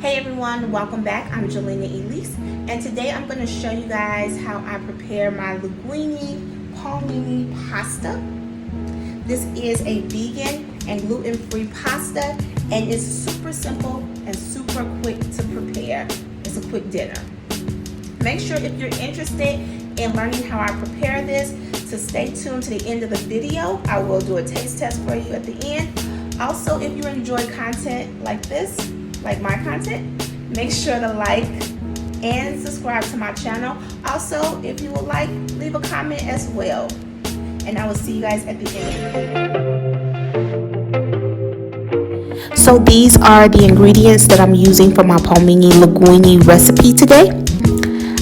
Hey everyone, welcome back. I'm Jelena Elise, and today I'm going to show you guys how I prepare my linguine palmini pasta. This is a vegan and gluten-free pasta, and it's super simple and super quick to prepare. It's a quick dinner. Make sure if you're interested in learning how I prepare this to stay tuned to the end of the video. I will do a taste test for you at the end. Also, if you enjoy content like this, like my content, make sure to like and subscribe to my channel. Also, if you would like, leave a comment as well. And I will see you guys at the end. So these are the ingredients that I'm using for my palmini linguine recipe today.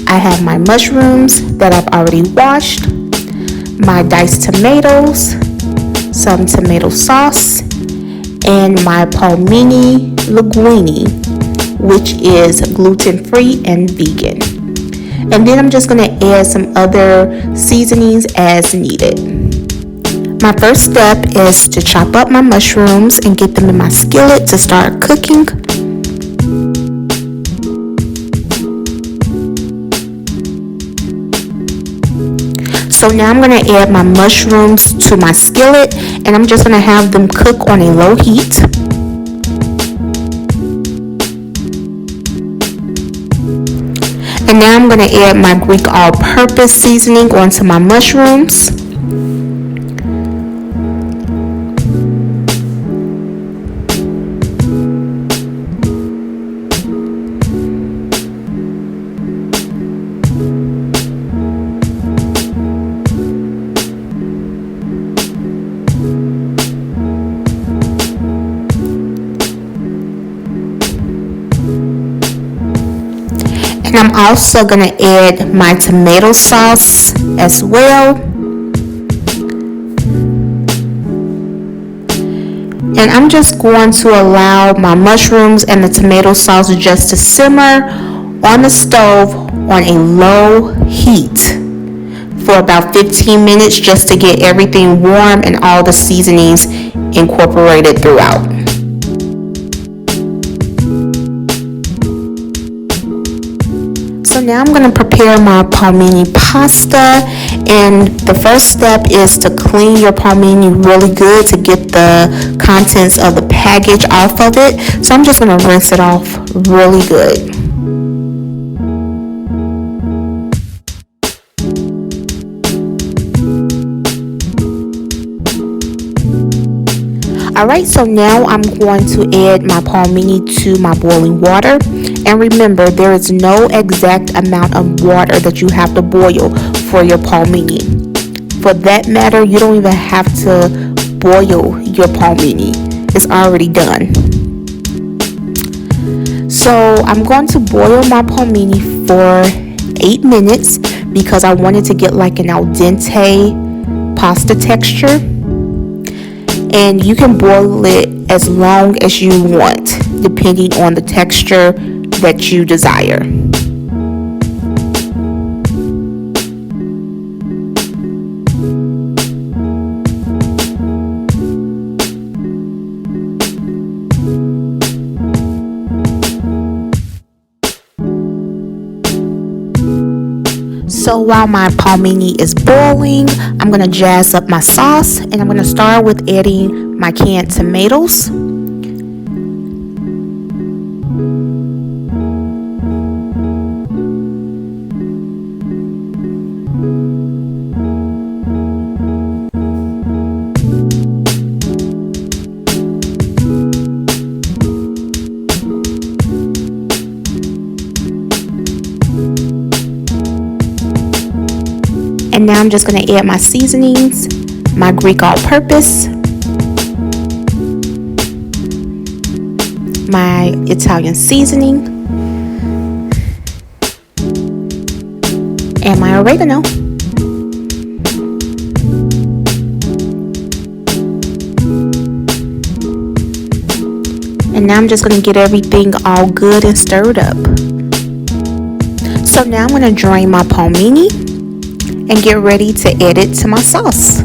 I have my mushrooms that I've already washed, my diced tomatoes, some tomato sauce, and my palmini linguine, which is gluten-free and vegan. And then I'm just going to add some other seasonings as needed. My first step is to chop up my mushrooms and get them in my skillet to start cooking. So now I'm going to add my mushrooms to my skillet, and I'm just going to have them cook on a low heat. And now I'm going to add my Greek all-purpose seasoning onto my mushrooms. And I'm also going to add my tomato sauce as well. And I'm just going to allow my mushrooms and the tomato sauce just to simmer on the stove on a low heat for about 15 minutes just to get everything warm and all the seasonings incorporated throughout. So now I'm going to prepare my palmini pasta, and the first step is to clean your palmini really good to get the contents of the package off of it. So I'm just going to rinse it off really good. Alright, so now I'm going to add my palmini to my boiling water. And remember, there is no exact amount of water that you have to boil for your palmini. For that matter, you don't even have to boil your palmini. It's already done. So I'm going to boil my palmini for 8 minutes because I wanted to get like an al dente pasta texture. And you can boil it as long as you want, depending on the texture that you desire. So while my palmini is boiling, I'm going to jazz up my sauce, and I'm going to start with adding my canned tomatoes. And now I'm just going to add my seasonings, my Greek all-purpose, my Italian seasoning, and my oregano. And now I'm just going to get everything all good and stirred up. So now I'm going to drain my palmini and get ready to add it to my sauce.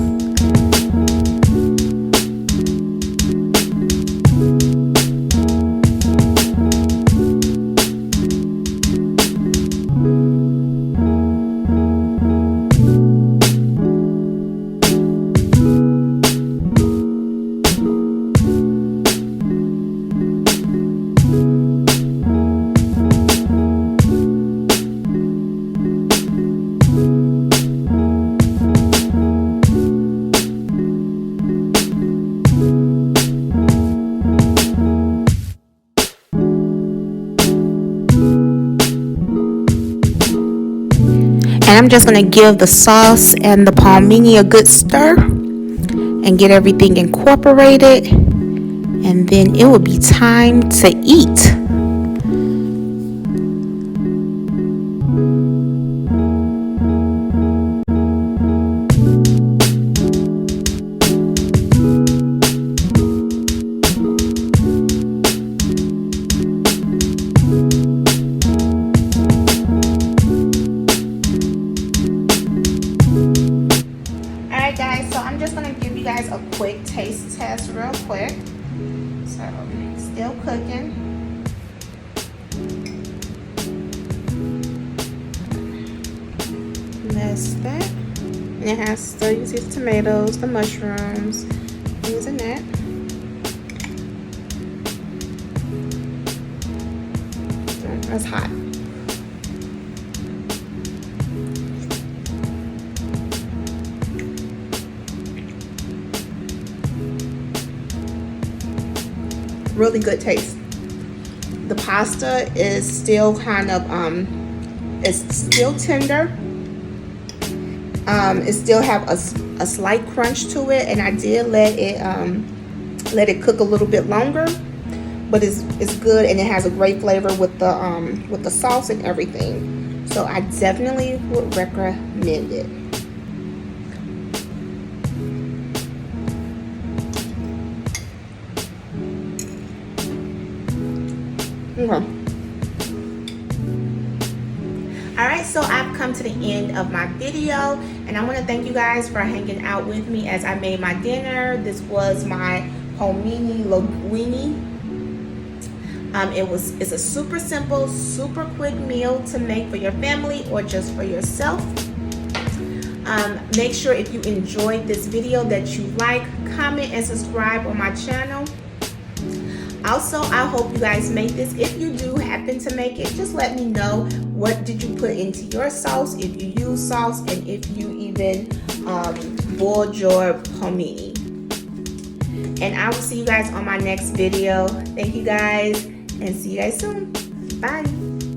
And I'm just going to give the sauce and the palmini a good stir and get everything incorporated. And then it will be time to eat. Guys, so I'm just going to give you guys a quick taste test real quick. So still cooking. That's that. And it has, still you see the tomatoes, the mushrooms, things in that. That's hot. Really good taste. The pasta is still kind of it's still tender. It still have a slight crunch to it, and I did let it cook a little bit longer, but it's good, and it has a great flavor with the sauce and everything. So I definitely would recommend it. Okay. Alright, so I've come to the end of my video, and I want to thank you guys for hanging out with me as I made my dinner. This was my palmini linguine. It's a super simple, super quick meal to make for your family or just for yourself. Make sure if you enjoyed this video that you like, comment, and subscribe on my channel. Also, I hope you guys make this. If you do happen to make it, just let me know what did you put into your sauce, if you use sauce, and if you even boiled your palmini. And I will see you guys on my next video. Thank you guys, and see you guys soon. Bye.